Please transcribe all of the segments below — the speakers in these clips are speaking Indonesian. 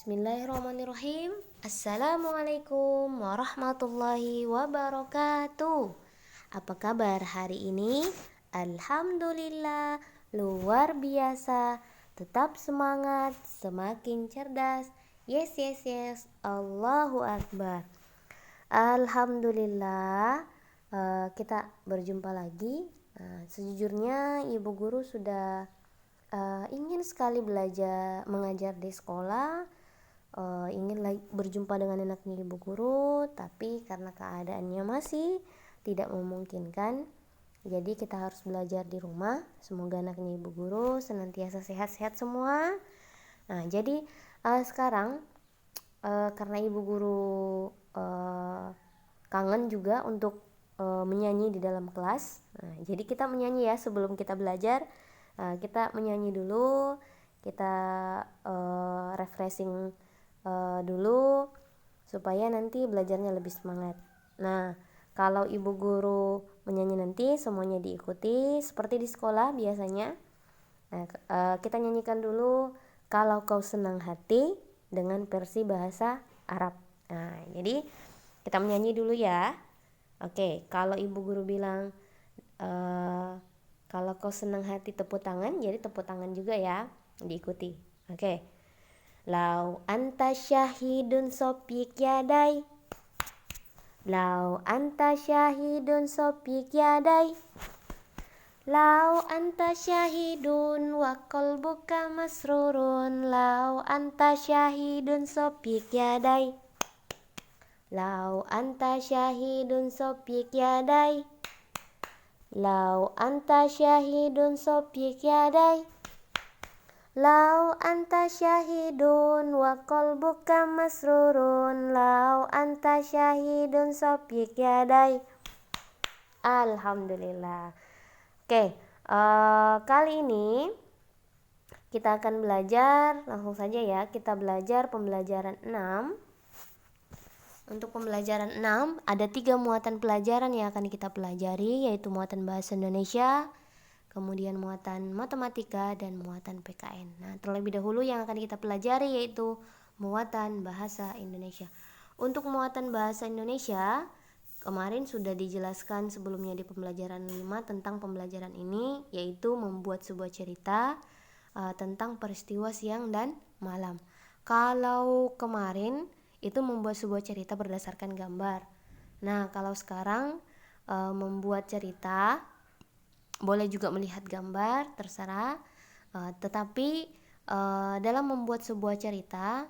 Bismillahirrahmanirrahim. Assalamualaikum warahmatullahi wabarakatuh. Apa kabar hari ini? Alhamdulillah, luar biasa. Tetap semangat, semakin cerdas. Yes, yes, yes. Allahu Akbar. Alhamdulillah, kita berjumpa lagi. Sejujurnya ibu guru sudah ingin sekali belajar mengajar di sekolah, ingin berjumpa dengan anaknya ibu guru, tapi karena keadaannya masih tidak memungkinkan, jadi kita harus belajar di rumah. Semoga anaknya ibu guru senantiasa sehat-sehat semua. Nah, jadi sekarang karena ibu guru kangen juga untuk menyanyi di dalam kelas. Nah, jadi kita menyanyi ya sebelum kita belajar. Kita menyanyi dulu, kita refreshing dulu supaya nanti belajarnya lebih semangat. Nah, kalau ibu guru menyanyi nanti semuanya diikuti seperti di sekolah biasanya. Nah, kita nyanyikan dulu Kalau Kau Senang Hati dengan versi bahasa Arab. Nah, jadi kita menyanyi dulu ya. Oke, kalau ibu guru bilang kalau kau senang hati tepuk tangan, jadi tepuk tangan juga ya, diikuti. Oke. Lau anta syahidun sopik yadai. Lau anta syahidun sopik yadai. Lau anta syahidun wa qalbuka masrurun. Lau anta syahidun sopik yadai. Lau anta syahidun sopik yadai. Lau anta syahidun sopik yadai. Lau anta syahidun wa qalbuka masrurun. Lau anta syahidun sopik yadai. Alhamdulillah. Oke, kali ini kita akan belajar, langsung saja ya, kita belajar pembelajaran 6. Untuk pembelajaran 6 ada 3 muatan pelajaran yang akan kita pelajari, yaitu muatan bahasa Indonesia, kemudian muatan matematika, dan muatan PKN. Nah, terlebih dahulu yang akan kita pelajari yaitu muatan bahasa Indonesia. Untuk muatan bahasa Indonesia, kemarin sudah dijelaskan sebelumnya di pembelajaran 5 tentang pembelajaran ini, yaitu membuat sebuah cerita tentang peristiwa siang dan malam. Kalau kemarin itu membuat sebuah cerita berdasarkan gambar. Nah, kalau sekarang membuat cerita boleh juga melihat gambar, terserah. Tetapi dalam membuat sebuah cerita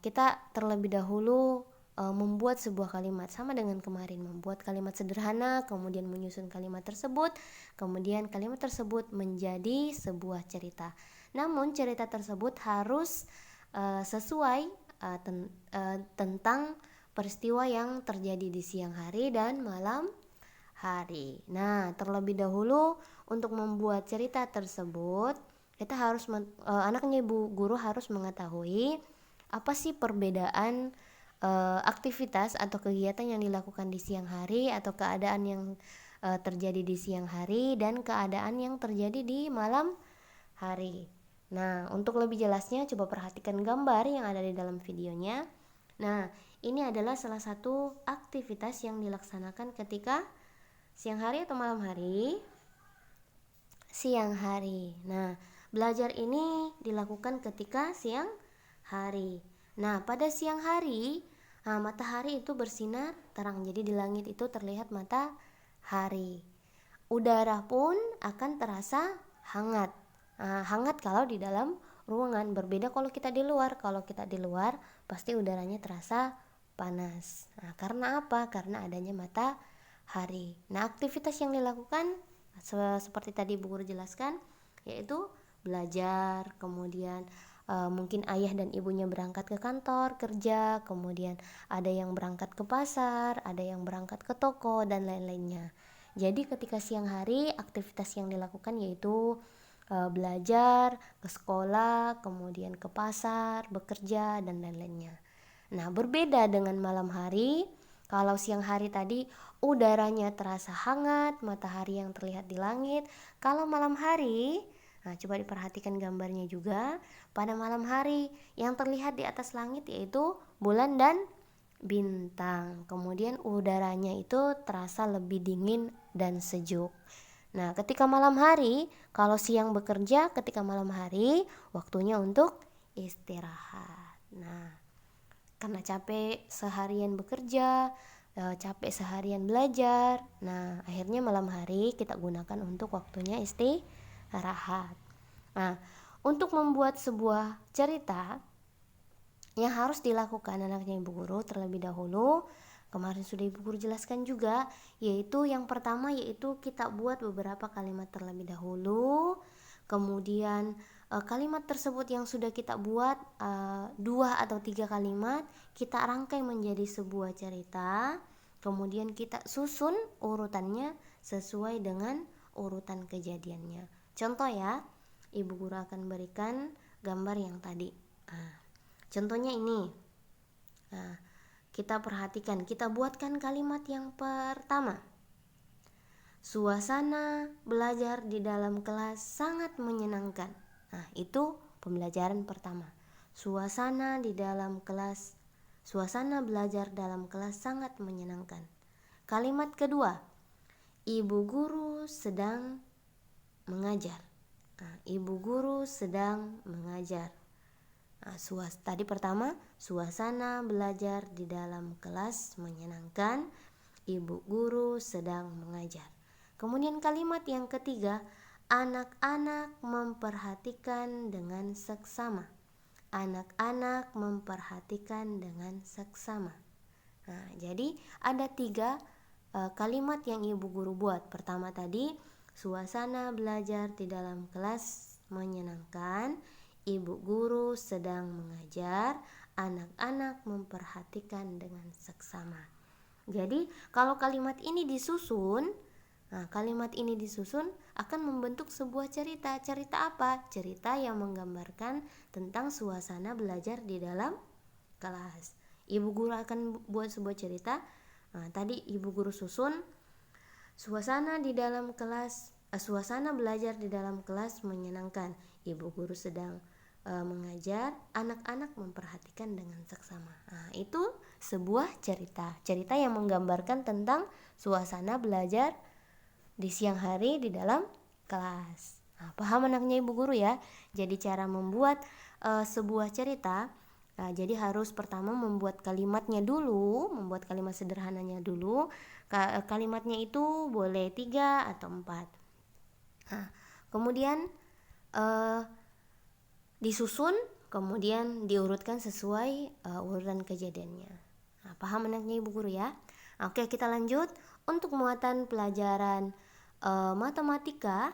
kita terlebih dahulu membuat sebuah kalimat, sama dengan kemarin, membuat kalimat sederhana, kemudian menyusun kalimat tersebut, kemudian kalimat tersebut menjadi sebuah cerita. Namun cerita tersebut harus sesuai tentang peristiwa yang terjadi di siang hari dan malam hari. Nah, terlebih dahulu untuk membuat cerita tersebut kita harus anaknya ibu guru harus mengetahui apa sih perbedaan aktivitas atau kegiatan yang dilakukan di siang hari atau keadaan yang terjadi di siang hari dan keadaan yang terjadi di malam hari. Nah, untuk lebih jelasnya coba perhatikan gambar yang ada di dalam videonya. Nah, ini adalah salah satu aktivitas yang dilaksanakan ketika siang hari atau malam hari? Siang hari. Nah, belajar ini dilakukan ketika siang hari. Nah, pada siang hari, matahari itu bersinar terang. Jadi di langit itu terlihat matahari. Udara pun akan terasa hangat. Hangat kalau di dalam ruangan, berbeda kalau kita di luar. Kalau kita di luar pasti udaranya terasa panas. Karena apa? Karena adanya matahari. Nah, aktivitas yang dilakukan seperti tadi Bu Guru jelaskan, yaitu belajar, kemudian mungkin ayah dan ibunya berangkat ke kantor kerja, kemudian ada yang berangkat ke pasar, ada yang berangkat ke toko, dan lain-lainnya. Jadi ketika siang hari aktivitas yang dilakukan yaitu belajar, ke sekolah, kemudian ke pasar, bekerja, dan lain-lainnya. Nah, berbeda dengan malam hari. Kalau siang hari tadi udaranya terasa hangat, matahari yang terlihat di langit. Kalau malam hari Nah, coba diperhatikan gambarnya juga. Pada malam hari yang terlihat di atas langit yaitu bulan dan bintang. Kemudian udaranya itu terasa lebih dingin dan sejuk. Nah, ketika malam hari, kalau siang bekerja, ketika malam hari waktunya untuk istirahat. Nah, karena capek seharian bekerja, capek seharian belajar. Nah, akhirnya malam hari kita gunakan untuk waktunya istirahat. Nah, untuk membuat sebuah cerita yang harus dilakukan anaknya ibu guru terlebih dahulu, kemarin sudah ibu guru jelaskan juga, yaitu yang pertama yaitu kita buat beberapa kalimat terlebih dahulu. Kemudian kalimat tersebut yang sudah kita buat 2 atau 3 kalimat kita rangkai menjadi sebuah cerita. Kemudian kita susun urutannya sesuai dengan urutan kejadiannya. Contoh ya, ibu guru akan berikan gambar yang tadi. Contohnya ini. Nah, kita perhatikan, kita buatkan kalimat yang pertama. Suasana belajar di dalam kelas sangat menyenangkan. Nah, itu pembelajaran pertama. Suasana belajar dalam kelas sangat menyenangkan. Kalimat kedua, ibu guru sedang mengajar. Nah, ibu guru sedang mengajar. Nah, tadi pertama, suasana belajar di dalam kelas menyenangkan, ibu guru sedang mengajar. Kemudian kalimat yang ketiga, anak-anak memperhatikan dengan seksama. Anak-anak memperhatikan dengan seksama. Nah, jadi ada 3 kalimat yang ibu guru buat. Pertama tadi, suasana belajar di dalam kelas menyenangkan, ibu guru sedang mengajar, anak-anak memperhatikan dengan seksama. Jadi kalau kalimat ini disusun, akan membentuk sebuah cerita. Cerita apa? Cerita yang menggambarkan tentang suasana belajar di dalam kelas. Ibu guru akan buat sebuah cerita. Nah, tadi ibu guru susun suasana belajar di dalam kelas menyenangkan. Ibu guru sedang mengajar, anak-anak memperhatikan dengan seksama. Nah, itu sebuah cerita yang menggambarkan tentang suasana belajar di siang hari di dalam kelas. Nah, paham anaknya ibu guru ya? Jadi cara membuat sebuah cerita, jadi harus pertama membuat kalimatnya dulu, membuat kalimat sederhananya dulu. Kalimatnya itu boleh 3 atau 4. Nah, kemudian disusun, kemudian diurutkan sesuai urutan kejadiannya. Nah, paham anaknya ibu guru ya? Oke, kita lanjut. Untuk muatan pelajaran matematika,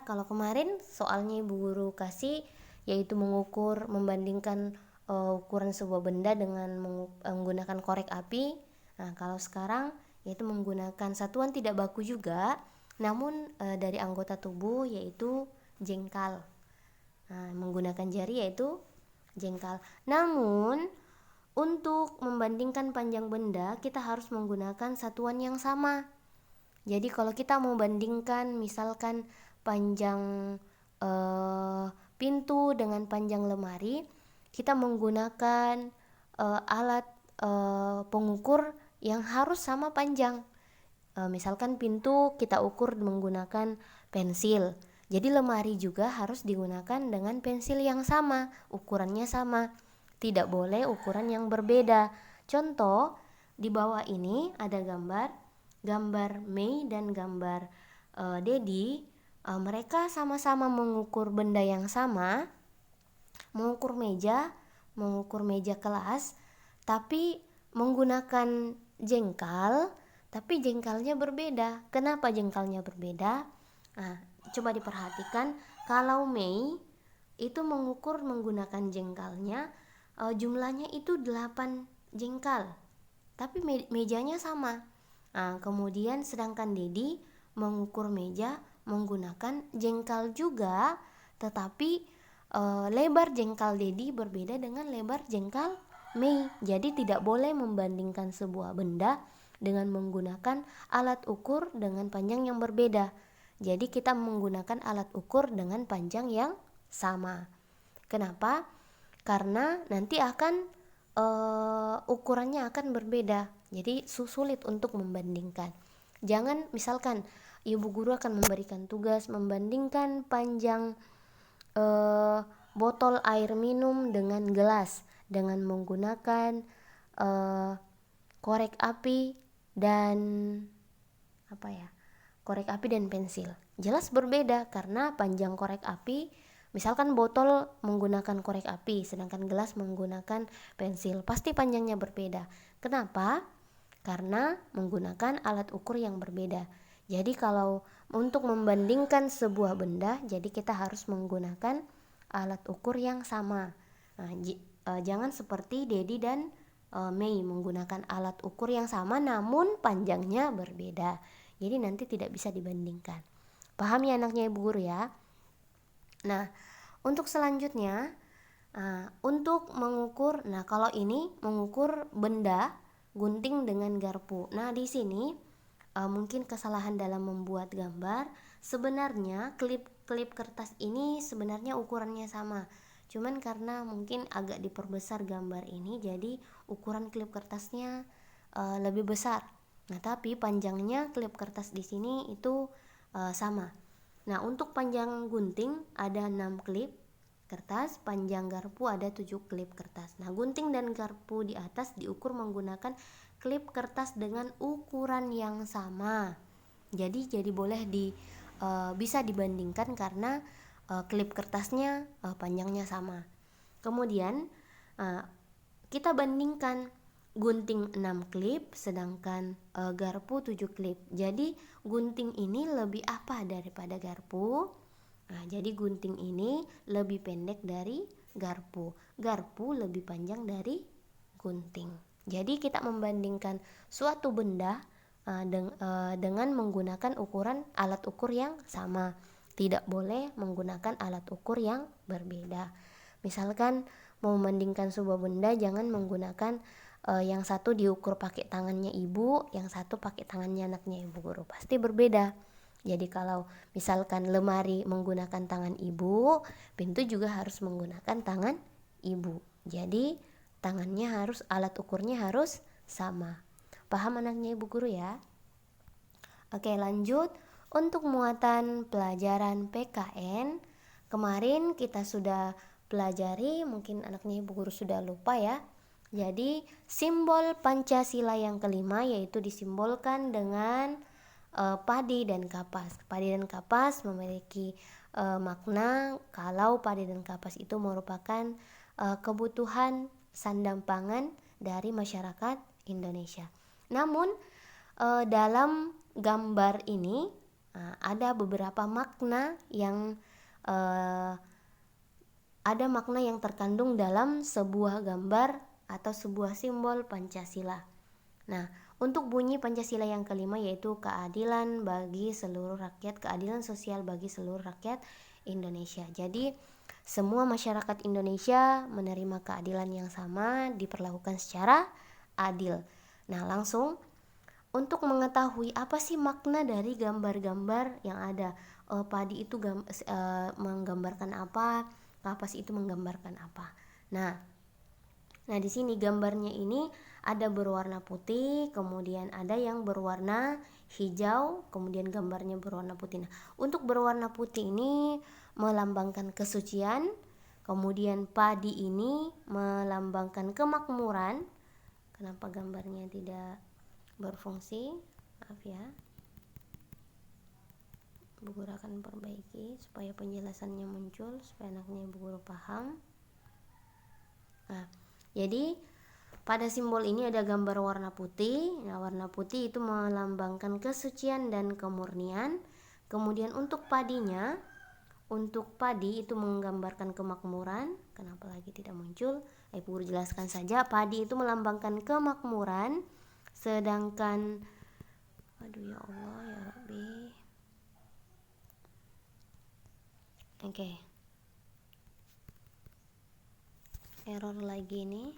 kalau kemarin soalnya ibu guru kasih yaitu membandingkan ukuran sebuah benda dengan menggunakan korek api. Nah, kalau sekarang yaitu menggunakan satuan tidak baku juga, namun dari anggota tubuh yaitu jengkal. Nah, menggunakan jari yaitu jengkal. Namun untuk membandingkan panjang benda kita harus menggunakan satuan yang sama. Jadi kalau kita mau bandingkan misalkan panjang pintu dengan panjang lemari, kita menggunakan alat pengukur yang harus sama panjang. Misalkan pintu kita ukur menggunakan pensil, jadi lemari juga harus digunakan dengan pensil yang sama, ukurannya sama, tidak boleh ukuran yang berbeda. Contoh, di bawah ini ada gambar Mei dan gambar Dedi. Mereka sama-sama mengukur benda yang sama, mengukur meja kelas, tapi menggunakan jengkal, tapi jengkalnya berbeda. Kenapa jengkalnya berbeda? Nah, coba diperhatikan, kalau Mei itu mengukur menggunakan jengkalnya, jumlahnya itu 8 jengkal, tapi mejanya sama. Nah, kemudian sedangkan Dedi mengukur meja menggunakan jengkal juga, tetapi lebar jengkal Dedi berbeda dengan lebar jengkal Mei. Jadi tidak boleh membandingkan sebuah benda dengan menggunakan alat ukur dengan panjang yang berbeda. Jadi kita menggunakan alat ukur dengan panjang yang sama. Kenapa? Karena nanti akan ukurannya akan berbeda. Jadi sulit untuk membandingkan. Jangan misalkan ibu guru akan memberikan tugas membandingkan panjang botol air minum dengan gelas dengan menggunakan korek api dan korek api dan pensil. Jelas berbeda karena panjang korek api, misalkan botol menggunakan korek api sedangkan gelas menggunakan pensil, pasti panjangnya berbeda. Kenapa? Karena menggunakan alat ukur yang berbeda. Jadi kalau untuk membandingkan sebuah benda, jadi kita harus menggunakan alat ukur yang sama. Nah, jangan seperti Dedi dan Mei menggunakan alat ukur yang sama namun panjangnya berbeda. Jadi nanti tidak bisa dibandingkan. Paham ya anaknya ibu guru ya? Nah, untuk selanjutnya untuk mengukur, nah kalau ini mengukur benda gunting dengan garpu. Nah, di sini mungkin kesalahan dalam membuat gambar. Sebenarnya klip kertas ini sebenarnya ukurannya sama. Cuman karena mungkin agak diperbesar gambar ini, jadi ukuran klip kertasnya lebih besar. Nah, tapi panjangnya klip kertas di sini itu sama. Nah, untuk panjang gunting ada 6 klip kertas, panjang garpu ada 7 klip kertas. Nah, gunting dan garpu di atas diukur menggunakan klip kertas dengan ukuran yang sama. Jadi boleh bisa dibandingkan karena klip kertasnya panjangnya sama. Kemudian kita bandingkan gunting 6 klip sedangkan garpu 7 klip. Jadi gunting ini lebih apa daripada garpu? Nah, jadi gunting ini lebih pendek dari garpu. Garpu lebih panjang dari gunting. Jadi kita membandingkan suatu benda dengan menggunakan alat ukur yang sama. Tidak boleh menggunakan alat ukur yang berbeda. Misalkan mau membandingkan sebuah benda, jangan menggunakan yang satu diukur pakai tangannya ibu, yang satu pakai tangannya anaknya ibu guru. Pasti berbeda. Jadi kalau misalkan lemari menggunakan tangan ibu, pintu juga harus menggunakan tangan ibu. Jadi alat ukurnya harus sama. Paham anaknya ibu guru ya? Oke, lanjut. Untuk muatan pelajaran PKN, kemarin kita sudah pelajari, mungkin anaknya ibu guru sudah lupa ya. Jadi simbol Pancasila yang kelima yaitu disimbolkan dengan padi dan kapas. Padi dan kapas memiliki makna kalau padi dan kapas itu merupakan kebutuhan sandang pangan dari masyarakat Indonesia. Namun dalam gambar ini ada beberapa makna yang terkandung dalam sebuah gambar atau sebuah simbol Pancasila. Nah, untuk bunyi Pancasila yang kelima yaitu keadilan bagi seluruh rakyat, keadilan sosial bagi seluruh rakyat Indonesia. Jadi semua masyarakat Indonesia menerima keadilan yang sama, diperlakukan secara adil. Nah, langsung untuk mengetahui apa sih makna dari gambar-gambar yang ada, padi itu menggambarkan apa, kapas itu menggambarkan apa. Nah di sini gambarnya ini ada berwarna putih, kemudian ada yang berwarna hijau, kemudian gambarnya berwarna putih. Nah, untuk berwarna putih ini melambangkan kesucian, kemudian padi ini melambangkan kemakmuran. Kenapa gambarnya tidak berfungsi? Maaf ya, ibu guru akan perbaiki supaya penjelasannya muncul, supaya anaknya ibu guru paham. Nah, jadi pada simbol ini ada gambar warna putih. Nah, warna putih itu melambangkan kesucian dan kemurnian. Kemudian untuk padi itu menggambarkan kemakmuran. Kenapa lagi tidak muncul? Ibu guru jelaskan saja. Padi itu melambangkan kemakmuran, sedangkan ya Allah ya Rabbi. Oke. Error lagi nih.